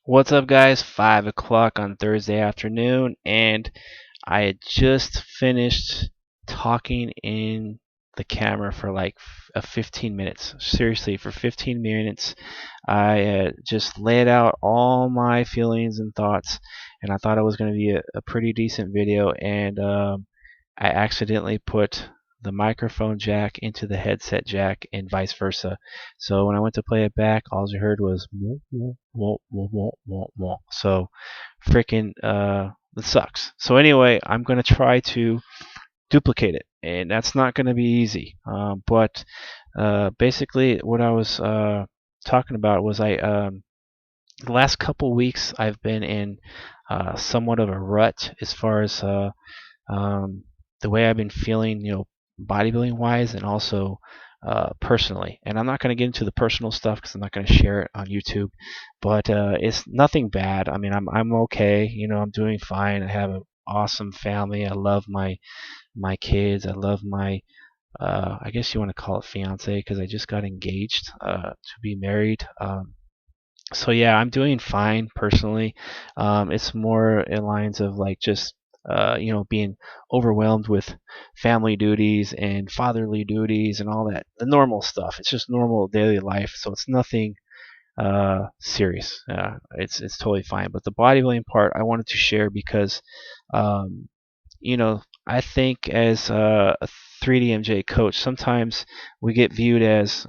What's up, guys? 5 o'clock on Thursday afternoon, and I had just finished talking in the camera for like 15 minutes. Seriously, for 15 minutes, I just laid out all my feelings and thoughts, and I thought it was going to be a pretty decent video, and I accidentally put the microphone jack into the headset jack and vice versa. So when I went to play it back, all I heard was wah, wah, wah, wah, wah, wah, wah. So freaking it sucks. So anyway, I'm gonna try to duplicate it, and that's not gonna be easy. But basically, what I was talking about was the last couple weeks I've been in somewhat of a rut as far as um, the way I've been feeling, bodybuilding wise, and also personally. And I'm not going to get into the personal stuff because I'm not going to share it on YouTube. But it's nothing bad. I mean, I'm okay. I'm doing fine. I have an awesome family. I love my kids. I love my I guess you want to call it fiance because I just got engaged to be married. So yeah, I'm doing fine personally. It's more in lines of like just being overwhelmed with family duties and fatherly duties and all that, the normal stuff. It's just normal daily life, so it's nothing serious. It's totally fine. But the bodybuilding part I wanted to share because um, I think as a 3DMJ coach, sometimes we get viewed as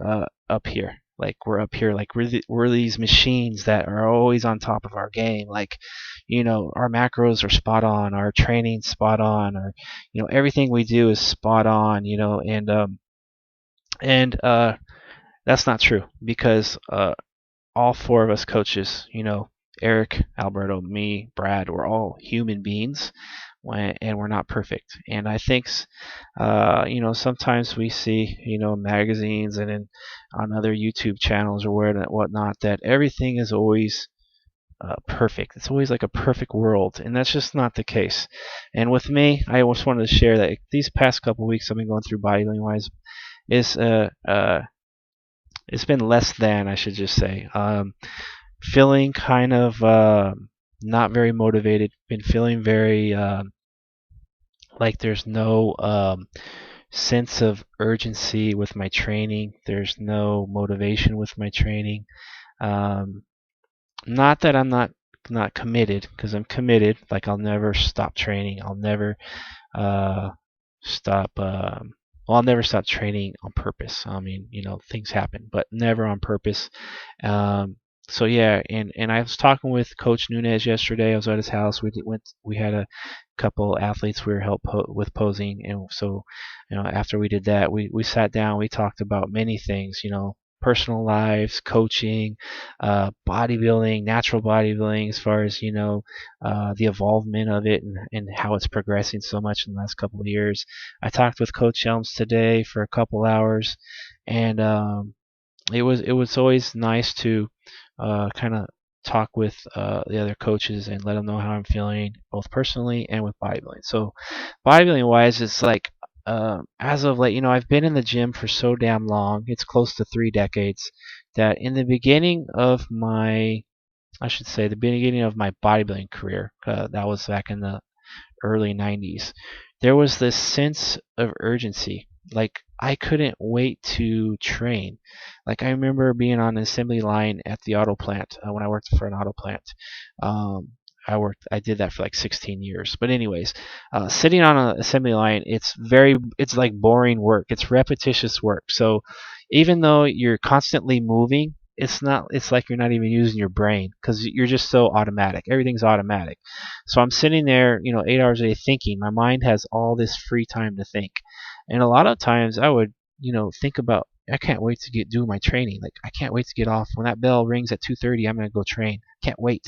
up here. Like we're up here, like we're these machines that are always on top of our game. Like, our macros are spot on, our training's spot on, or everything we do is spot on. And that's not true because all four of us coaches, Eric, Alberto, me, Brad, we're all human beings, and we're not perfect. And I think, sometimes we see, magazines and on other YouTube channels or whatnot, that everything is always perfect. It's always like a perfect world, and that's just not the case. And with me, I just wanted to share that these past couple weeks I've been going through bodybuilding wise is it's been less than, I should just say. Feeling kind of not very motivated. Been feeling very like there's no sense of urgency with my training. There's no motivation with my training. Um, Not that I'm not committed, because I'm committed. Like I'll never stop training. I'll never uh, stop. Well, I'll never stop training on purpose. I mean, things happen, but never on purpose. Um, so yeah, and I was talking with Coach Nunez yesterday. I was at his house. We had a couple athletes we were with posing, and so after we did that, we sat down. We talked about many things. Personal lives, coaching, bodybuilding, natural bodybuilding, as far as the evolvement of it and how it's progressing so much in the last couple of years. I talked with Coach Helms today for a couple hours, and it was always nice to kind of talk with the other coaches and let them know how I'm feeling, both personally and with bodybuilding. So, bodybuilding wise, it's like as of late, I've been in the gym for so damn long. It's close to 3 decades. That in the beginning of I should say, the beginning of my bodybuilding career, that was back in the early 90s, there was this sense of urgency. Like I couldn't wait to train. Like I remember being on an assembly line at the auto plant when I worked for an auto plant. Um, I did that for like 16 years. But anyways, sitting on an assembly line, it's like boring work. It's repetitious work. So even though you're constantly moving, it's like you're not even using your brain because you're just so automatic. Everything's automatic. So I'm sitting there, 8 hours a day thinking. My mind has all this free time to think. And a lot of times I would, think about, I can't wait to do my training. Like I can't wait to get off. When that bell rings at 2:30, I'm gonna go train. Can't wait.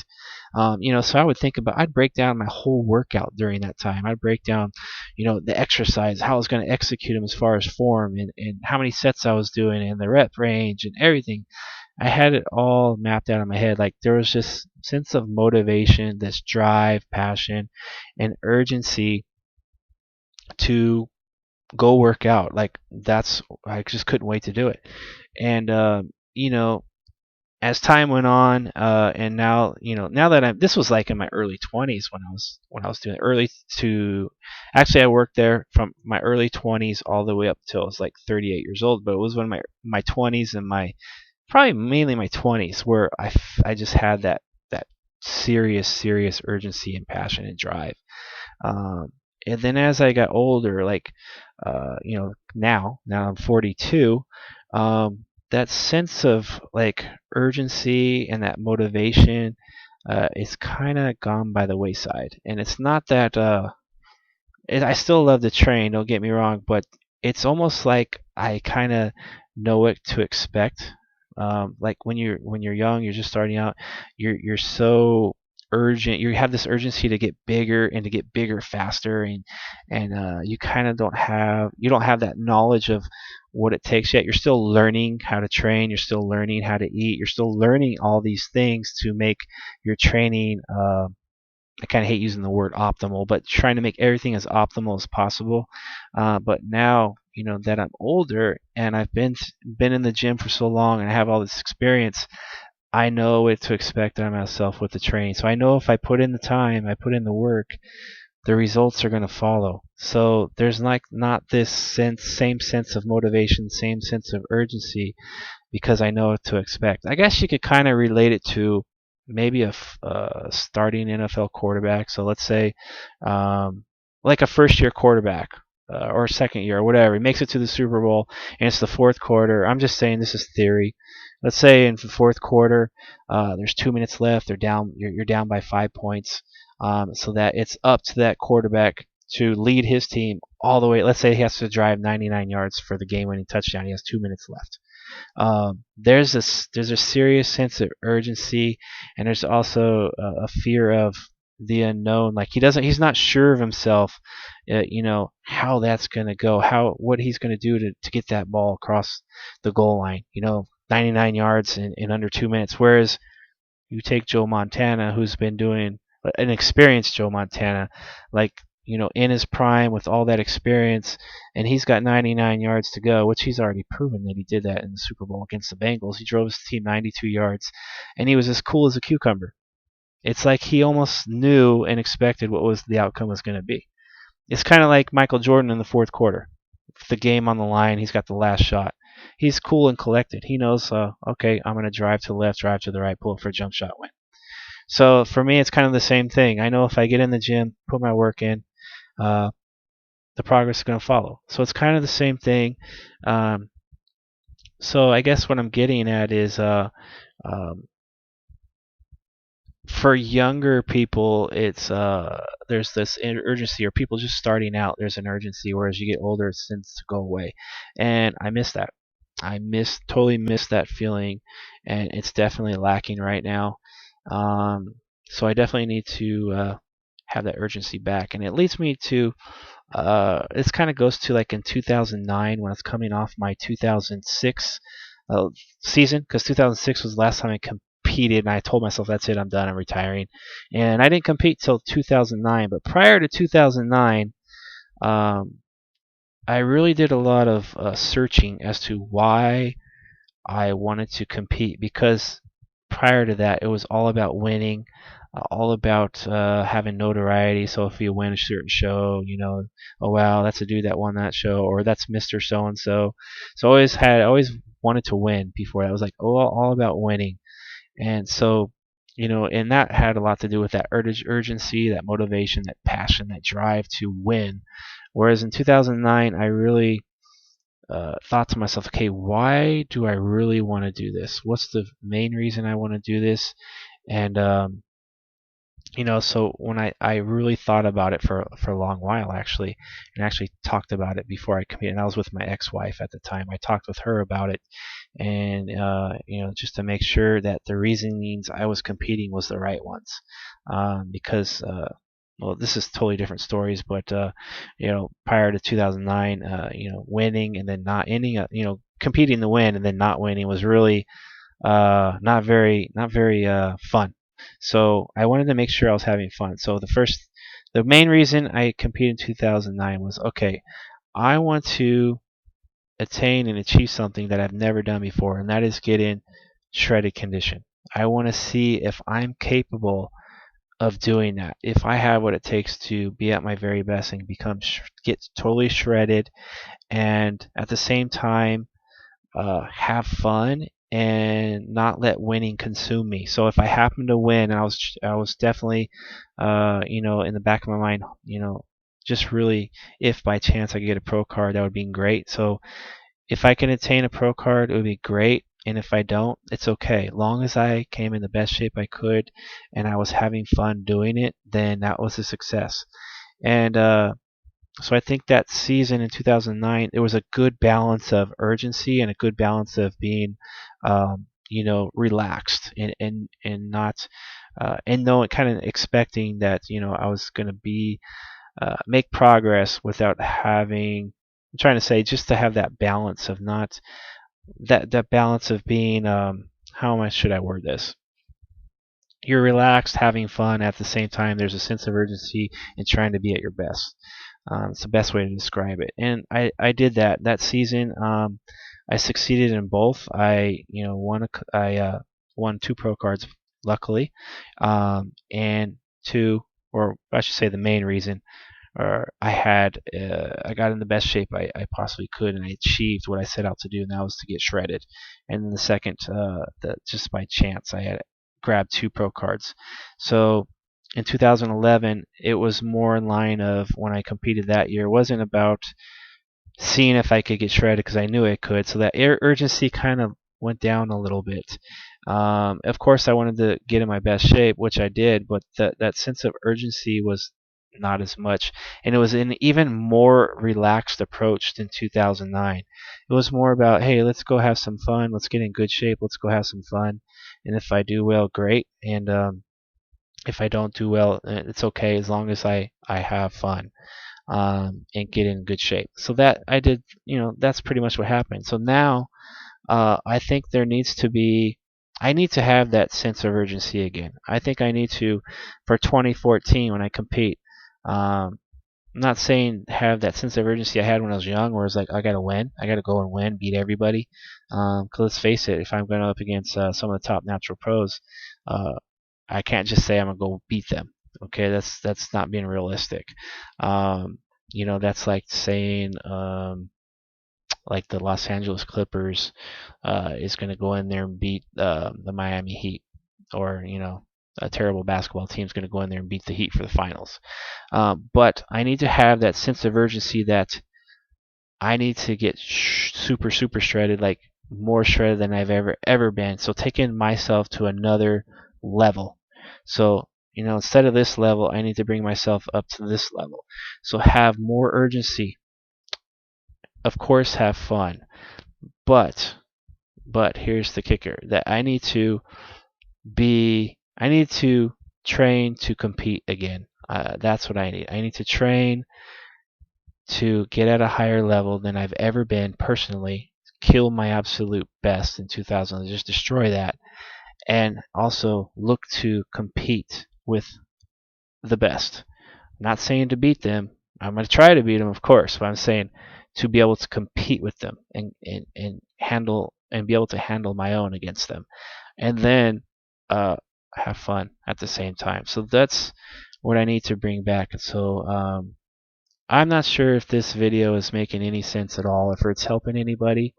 So I would think about, I'd break down my whole workout during that time. I'd break down, the exercise, how I was going to execute them as far as form, and how many sets I was doing, and the rep range and everything. I had it all mapped out in my head. Like there was this sense of motivation, this drive, passion, and urgency to go work out. Like I just couldn't wait to do it. And you know, as time went on, and now, now that this was like in my early 20s when I was doing early to, actually I worked there from my early 20s all the way up till I was like 38 years old. But it was when my 20s and my probably mainly my 20s where I just had that serious urgency and passion and drive. Um, and then as I got older, like, now I'm 42, that sense of like urgency and that motivation is kind of gone by the wayside. And it's not that I still love to train, don't get me wrong, but it's almost like I kind of know what to expect. Like when you're young, you're just starting out, you're so urgent. You have this urgency to get bigger and to get bigger faster, and you kind of don't have that knowledge of what it takes yet. You're still learning how to train. You're still learning how to eat. You're still learning all these things to make your training. I kind of hate using the word optimal, but trying to make everything as optimal as possible. But now, that I'm older and I've been in the gym for so long and I have all this experience, I know what to expect of myself with the training. So I know if I put in the time, I put in the work, the results are going to follow. So there's like not this same sense of motivation, same sense of urgency because I know what to expect. I guess you could kind of relate it to maybe a starting NFL quarterback. So let's say, like a first year quarterback or second year or whatever. He makes it to the Super Bowl and it's the fourth quarter. I'm just saying this is theory. Let's say in the fourth quarter, there's 2 minutes left. They're down. You're down by 5 points. So that it's up to that quarterback to lead his team all the way. Let's say he has to drive 99 yards for the game-winning touchdown. He has 2 minutes left. There's a serious sense of urgency, and there's also a fear of the unknown. Like he's not sure of himself, how that's gonna go, what he's gonna do to get that ball across the goal line. 99 yards in under 2 minutes. Whereas you take Joe Montana, who's been doing an experienced Joe Montana, like in his prime with all that experience, and he's got 99 yards to go, which he's already proven that he did that in the Super Bowl against the Bengals. He drove his team 92 yards, and he was as cool as a cucumber. It's like he almost knew and expected what was the outcome was going to be. It's kind of like Michael Jordan in the fourth quarter. The game on the line, he's got the last shot. He's cool and collected. He knows, okay, I'm going to drive to the left, drive to the right, pull for a jump shot, win. So for me, it's kind of the same thing. I know if I get in the gym, put my work in, uh, the progress is going to follow. So it's kind of the same thing. Um, so I guess what I'm getting at is um, for younger people, it's there's this urgency, or people just starting out. There's an urgency, whereas you get older, it tends to go away, and I miss that. Totally miss that feeling, and it's definitely lacking right now. So I definitely need to have that urgency back, and it leads me to this kind of goes to like in 2009 when I was coming off my 2006 season, because 2006 was the last time I competed, and I told myself that's it, I'm done, I'm retiring, and I didn't compete till 2009. But prior to 2009, um, I really did a lot of searching as to why I wanted to compete, because prior to that, it was all about winning, all about having notoriety. So if you win a certain show, oh wow, that's a dude that won that show, or that's Mr. So and so. So I always wanted to win before. That was like all about winning, and so and that had a lot to do with that urgency, that motivation, that passion, that drive to win. Whereas in 2009, I really thought to myself, okay, why do I really want to do this? What's the main reason I want to do this? And so when I really thought about it for a long while, actually, and actually talked about it before I competed. And I was with my ex-wife at the time. I talked with her about it, and just to make sure that the reasonings I was competing was the right ones, because well, this is totally different stories, but prior to 2009, winning and then not ending up, competing to win and then not winning was really not very fun. So I wanted to make sure I was having fun. So the main reason I competed in 2009 was, okay, I want to attain and achieve something that I've never done before, and that is get in shredded condition. I want to see if I'm capable of doing that. If I have what it takes to be at my very best and get totally shredded, and at the same time have fun and not let winning consume me. So if I happen to win, I was definitely in the back of my mind, just really, if by chance I get a pro card, that would be great. So if I can attain a pro card, it would be great. And if I don't, it's okay. Long as I came in the best shape I could and I was having fun doing it, then that was a success. And so I think that season in 2009, there was a good balance of urgency and a good balance of being, relaxed and not, and knowing, kind of expecting that, I was going to be make progress without having. I'm trying to say just to have that balance of not that balance of being. How much should I word this? You're relaxed, having fun at the same time. There's a sense of urgency in trying to be at your best. It's the best way to describe it. And I did that season. I succeeded in both. I won two pro cards, luckily, and two, or I should say, the main reason, or I got in the best shape I possibly could, and I achieved what I set out to do, and that was to get shredded. And then the second, just by chance, I had grabbed two pro cards. So in 2011, it was more in line of when I competed that year. It wasn't about seeing if I could get shredded because I knew I could. So that urgency kind of went down a little bit. Of course, I wanted to get in my best shape, which I did, but that sense of urgency was not as much. And it was an even more relaxed approach than 2009. It was more about, hey, let's go have some fun. Let's get in good shape. Let's go have some fun. And if I do well, great. And if I don't do well, it's okay as long as I have fun and get in good shape. So that I did, that's pretty much what happened. So now I think I need to have that sense of urgency again. I think I need to, for 2014 when I compete. I'm not saying have that sense of urgency I had when I was young, where it's like I gotta win, I gotta go and win, beat everybody. Because let's face it, if I'm going up against some of the top natural pros, uh, I can't just say I'm gonna go beat them. Okay, that's not being realistic. That's like saying like the Los Angeles Clippers is going to go in there and beat the Miami Heat, or a terrible basketball team is going to go in there and beat the Heat for the finals. But I need to have that sense of urgency that I need to get super super shredded, like more shredded than I've ever been. So taking myself to another level. So instead of this level, I need to bring myself up to this level. So have more urgency. Of course, have fun, but here's the kicker: that I need to train to compete again. That's what I need. I need to train to get at a higher level than I've ever been personally. Kill my absolute best in 2000. Just destroy that, and also look to compete with the best. I'm not saying to beat them. I'm going to try to beat them, of course, but I'm saying to be able to compete with them and handle and be able to handle my own against them, and then have fun at the same time. So that's what I need to bring back. So I'm not sure if this video is making any sense at all, if it's helping anybody.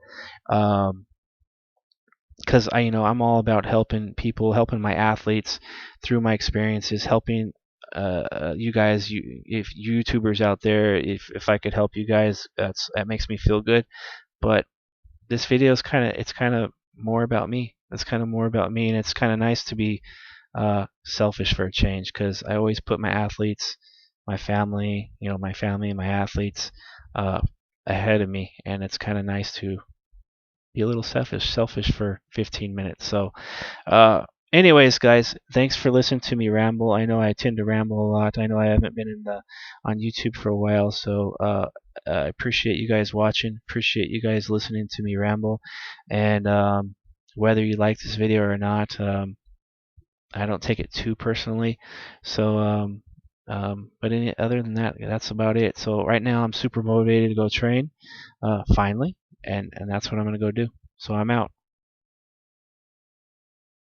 Because I'm all about helping people, helping my athletes through my experiences, helping you guys, if YouTubers out there, if I could help you guys, that makes me feel good. But this video is kind of more about me. It's kind of more about me, and it's kind of nice to be selfish for a change, because I always put my athletes, my family, and my athletes uh, ahead of me, and it's kind of nice to be a little selfish for 15 minutes. So, uh, anyways, guys, thanks for listening to me ramble. I know I tend to ramble a lot. I know I haven't been on YouTube for a while, so I appreciate you guys watching. Appreciate you guys listening to me ramble, and whether you like this video or not, I don't take it too personally. So, but other than that, that's about it. So right now I'm super motivated to go train, finally, and that's what I'm gonna go do. So I'm out.